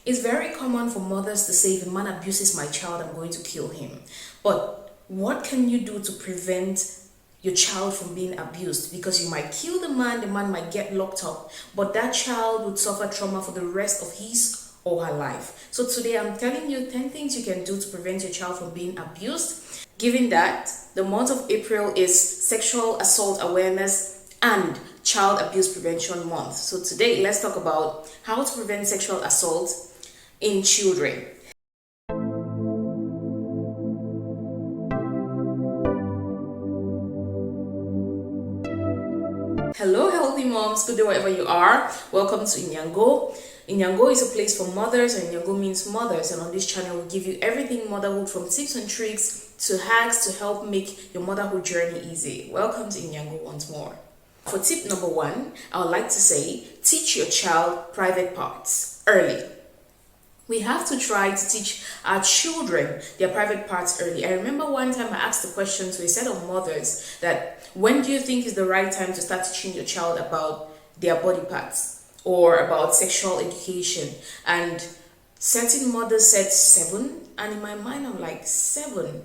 It's very common for mothers to say, if a man abuses my child, I'm going to kill him. But what can you do to prevent your child from being abused? Because you might kill the man might get locked up, but that child would suffer trauma for the rest of his or her life. So today I'm telling you 10 things you can do to prevent your child from being abused. Given that the month of April is Sexual Assault Awareness and Child Abuse Prevention Month. So today let's talk about how to prevent sexual assault in children. Hello healthy moms, good day wherever you are. Welcome to Inyango. Inyango is a place for mothers, and Inyango means mothers, and on this channel we give you everything motherhood, from tips and tricks to hacks to help make your motherhood journey easy. Welcome to Inyango once more. For tip number 1, I would like to say, teach your child private parts early. We have to try to teach our children their private parts early. I remember one time I asked the question to a set of mothers that, when do you think is the right time to start teaching your child about their body parts or about sexual education? And certain mothers said 7, and in my mind I'm like, 7?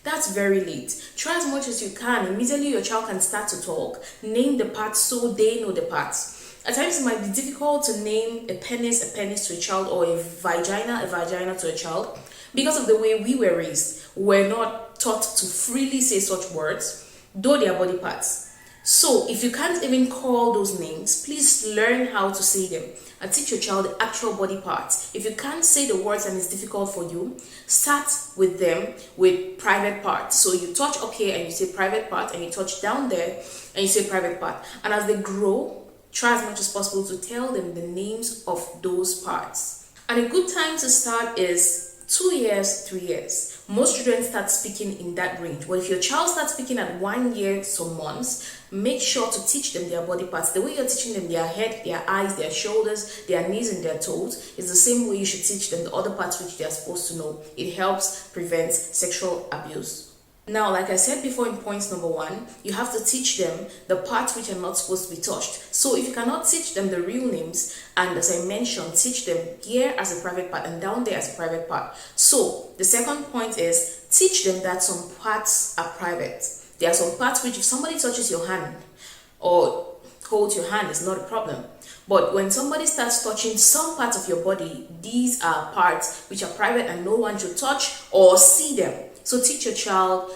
That's very late. Try as much as you can. Immediately your child can start to talk. Name the parts so they know the parts. At times it might be difficult to name a penis to a child, or a vagina to a child, because of the way we were raised. We're not taught to freely say such words, though they are body parts. So if you can't even call those names, please learn how to say them and teach your child the actual body parts. If you can't say the words and it's difficult for you, start with them with private parts. So you touch up here and you say private part, and you touch down there and you say private part. And as they grow, try as much as possible to tell them the names of those parts. And a good time to start is 2 years, 3 years. Most children start speaking in that range. But if your child starts speaking at 1 year, some months, make sure to teach them their body parts. The way you're teaching them their head, their eyes, their shoulders, their knees and their toes is the same way you should teach them the other parts which they are supposed to know. It helps prevent sexual abuse. Now, like I said before in point number 1, you have to teach them the parts which are not supposed to be touched. So if you cannot teach them the real names, and as I mentioned, teach them here as a private part and down there as a private part. So the second point is, teach them that some parts are private. There are some parts which, if somebody touches your hand or holds your hand, is not a problem. But when somebody starts touching some parts of your body, these are parts which are private and no one should touch or see them. So teach your child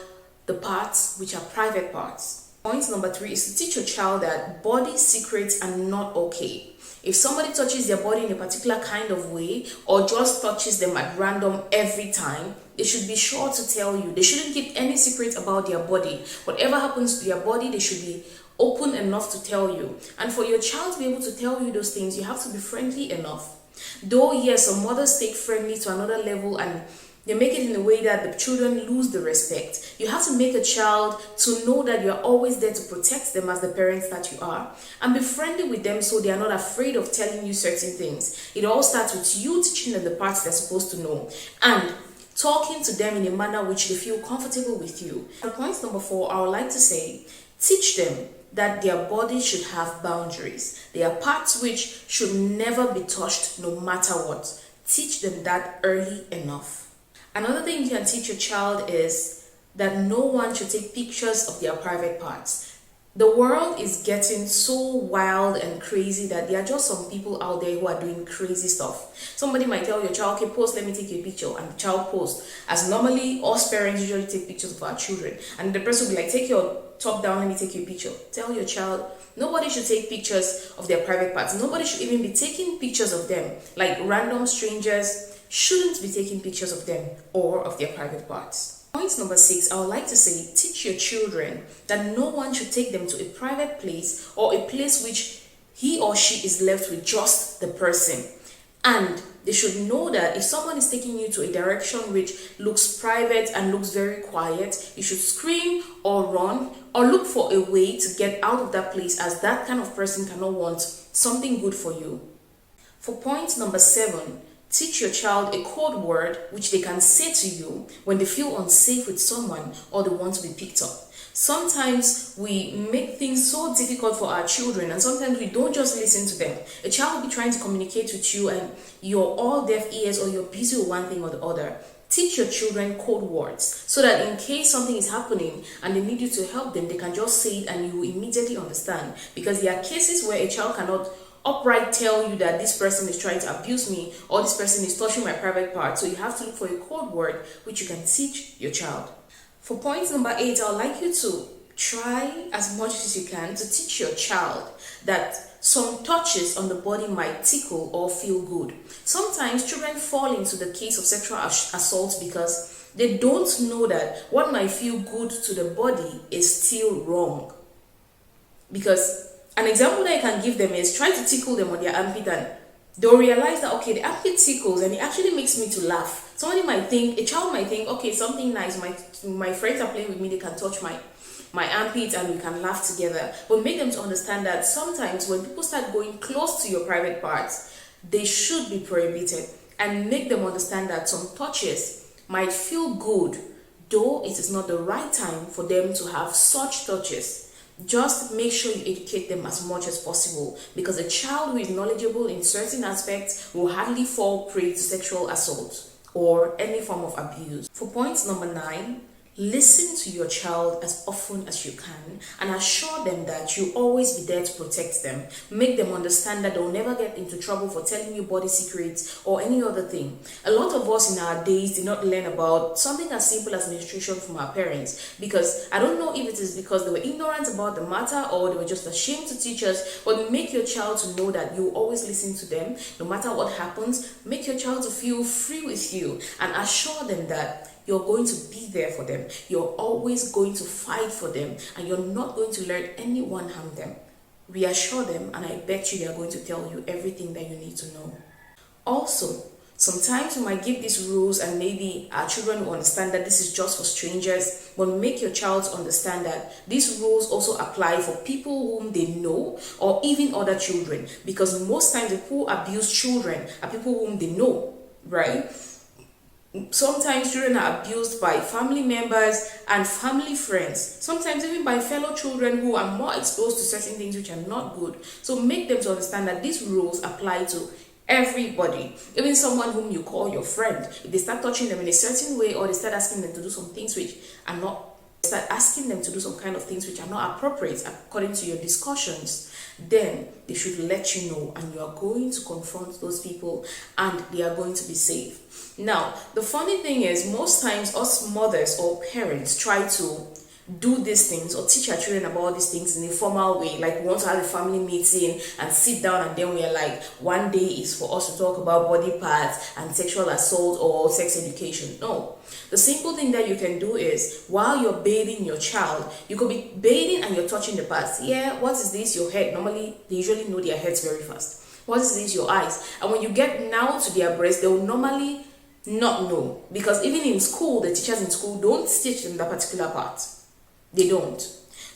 the parts which are private parts. Point number 3 is to teach your child that body secrets are not okay. If somebody touches their body in a particular kind of way, or just touches them at random every time, they should be sure to tell you. They shouldn't keep any secrets about their body. Whatever happens to their body, they should be open enough to tell you. And for your child to be able to tell you those things, you have to be friendly enough. Though yes, some mothers take friendly to another level and they make it in a way that the children lose the respect. You have to make a child to know that you're always there to protect them as the parents that you are, and be friendly with them so they are not afraid of telling you certain things. It all starts with you teaching them the parts they're supposed to know and talking to them in a manner which they feel comfortable with you. And point number 4, I would like to say, teach them that their body should have boundaries. There are parts which should never be touched no matter what. Teach them that early enough. Another thing you can teach your child is that no one should take pictures of their private parts. The world is getting so wild and crazy that there are just some people out there who are doing crazy stuff. Somebody might tell your child, okay, pose, let me take you a picture, and the child posts. As normally, us parents usually take pictures of our children, and the person will be like, take your top down, let me take you a picture. Tell your child, nobody should take pictures of their private parts. Nobody should even be taking pictures of them. Like random strangers shouldn't be taking pictures of them or of their private parts. Point number 6, I would like to say, teach your children that no one should take them to a private place or a place which he or she is left with just the person. And they should know that if someone is taking you to a direction which looks private and looks very quiet, you should scream or run or look for a way to get out of that place, as that kind of person cannot want something good for you. For point number 7, teach your child a code word which they can say to you when they feel unsafe with someone or they want to be picked up. Sometimes we make things so difficult for our children, and sometimes we don't just listen to them. A child will be trying to communicate with you and you're all deaf ears, or you're busy with one thing or the other. Teach your children code words so that in case something is happening and they need you to help them, they can just say it and you will immediately understand. Because there are cases where a child cannot upright tell you that this person is trying to abuse me or this person is touching my private part. So you have to look for a code word which you can teach your child. For point number 8, I would like you to try as much as you can to teach your child that some touches on the body might tickle or feel good. Sometimes children fall into the case of sexual assault because they don't know that what might feel good to the body is still wrong. Because an example that I can give them is try to tickle them on their armpit and they'll realize that, okay, the armpit tickles and it actually makes me to laugh. Somebody might think, a child might think, okay, something nice, my friends are playing with me, they can touch my armpit and we can laugh together. But make them to understand that sometimes when people start going close to your private parts, they should be prohibited, and make them understand that some touches might feel good, though it is not the right time for them to have such touches. Just make sure you educate them as much as possible, because a child who is knowledgeable in certain aspects will hardly fall prey to sexual assault or any form of abuse. For point number 9, listen to your child as often as you can and assure them that you'll always be there to protect them. Make them understand that they'll never get into trouble for telling you body secrets or any other thing. A lot of us in our days did not learn about something as simple as menstruation from our parents, because I don't know if it is because they were ignorant about the matter or they were just ashamed to teach us. But make your child to know that you always listen to them no matter what happens. Make your child to feel free with you and assure them that you're going to be there for them. You're always going to fight for them, and you're not going to let anyone harm them. Reassure them, and I bet you they are going to tell you everything that you need to know. Also, sometimes we might give these rules and maybe our children will understand that this is just for strangers, but make your child understand that these rules also apply for people whom they know or even other children, because most times the people who abuse children are people whom they know, right? Sometimes children are abused by family members and family friends, sometimes even by fellow children who are more exposed to certain things which are not good. So make them to understand that these rules apply to everybody, even someone whom you call your friend. If they start touching them in a certain way, or they start asking them to do some things which are not, start asking them to do some kind of things which are not appropriate according to your discussions, then they should let you know, and you are going to confront those people and they are going to be safe. Now, the funny thing is, most times us mothers or parents try to do these things or teach our children about these things in a formal way, like we want to have a family meeting and sit down, and then we are like, one day is for us to talk about body parts and sexual assault or sex education. No, the simple thing that you can do is, while you're bathing your child, you could be bathing and you're touching the parts. Yeah, what is this? Your head. Normally they usually know their heads very fast. What is this? Your eyes. And when you get now to their breast, they will normally not know, because even in school, the teachers in school don't teach them that particular part. They don't.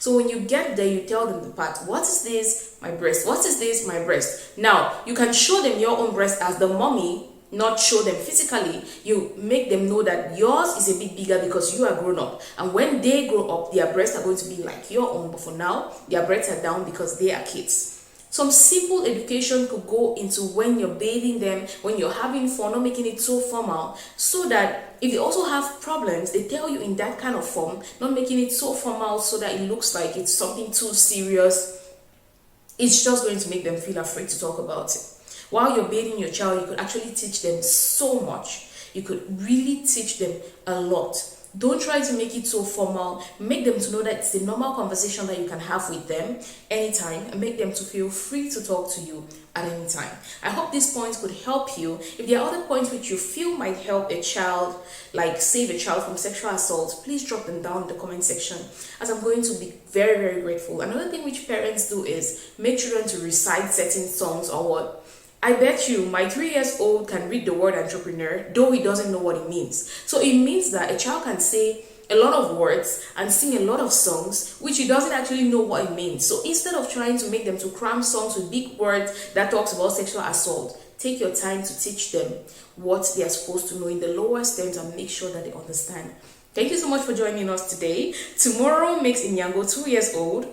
So when you get there, you tell them the part. What is this? My breast. What is this? My breast. Now, you can show them your own breast as the mommy, not show them physically. You make them know that yours is a bit bigger because you are grown up. And when they grow up, their breasts are going to be like your own. But for now, their breasts are down because they are kids. Some simple education could go into when you're bathing them, when you're having fun, not making it so formal, so that if they also have problems, they tell you in that kind of form, not making it so formal so that it looks like it's something too serious. It's just going to make them feel afraid to talk about it. While you're bathing your child, you could actually teach them so much. You could really teach them a lot. Don't try to make it so formal. Make them to know that it's a normal conversation that you can have with them anytime, and make them to feel free to talk to you at any time. I hope these points could help you. If there are other points which you feel might help a child, like save a child from sexual assault, please drop them down in the comment section, as I'm going to be very, very grateful. Another thing which parents do is make children to recite certain songs or what. I bet you my 3-year-old can read the word entrepreneur, though he doesn't know what it means. So it means that a child can say a lot of words and sing a lot of songs which he doesn't actually know what it means. So instead of trying to make them to cram songs with big words that talks about sexual assault, take your time to teach them what they are supposed to know in the lowest terms and make sure that they understand. Thank you so much for joining us today. Tomorrow makes Inyango 2 years old.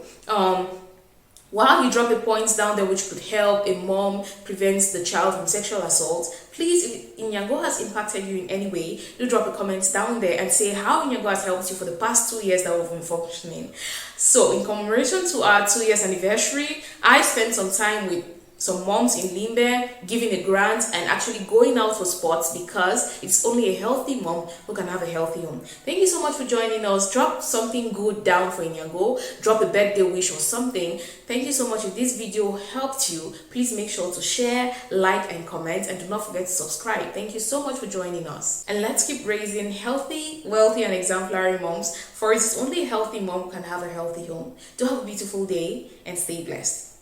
While you drop your points down there which could help a mom prevents the child from sexual assault, please, if Inyango has impacted you in any way, do drop a comment down there and say how Inyango has helped you for the past 2 years that we've been functioning. So in commemoration to our 2 years anniversary, I spent some time with some moms in Limbe, giving a grant and actually going out for sports, because it's only a healthy mom who can have a healthy home. Thank you so much for joining us. Drop something good down for Inyango. Drop a birthday wish or something. Thank you so much. If this video helped you, please make sure to share, like and comment, and do not forget to subscribe. Thank you so much for joining us. And let's keep raising healthy, wealthy and exemplary moms, for it's only a healthy mom who can have a healthy home. Do have a beautiful day and stay blessed.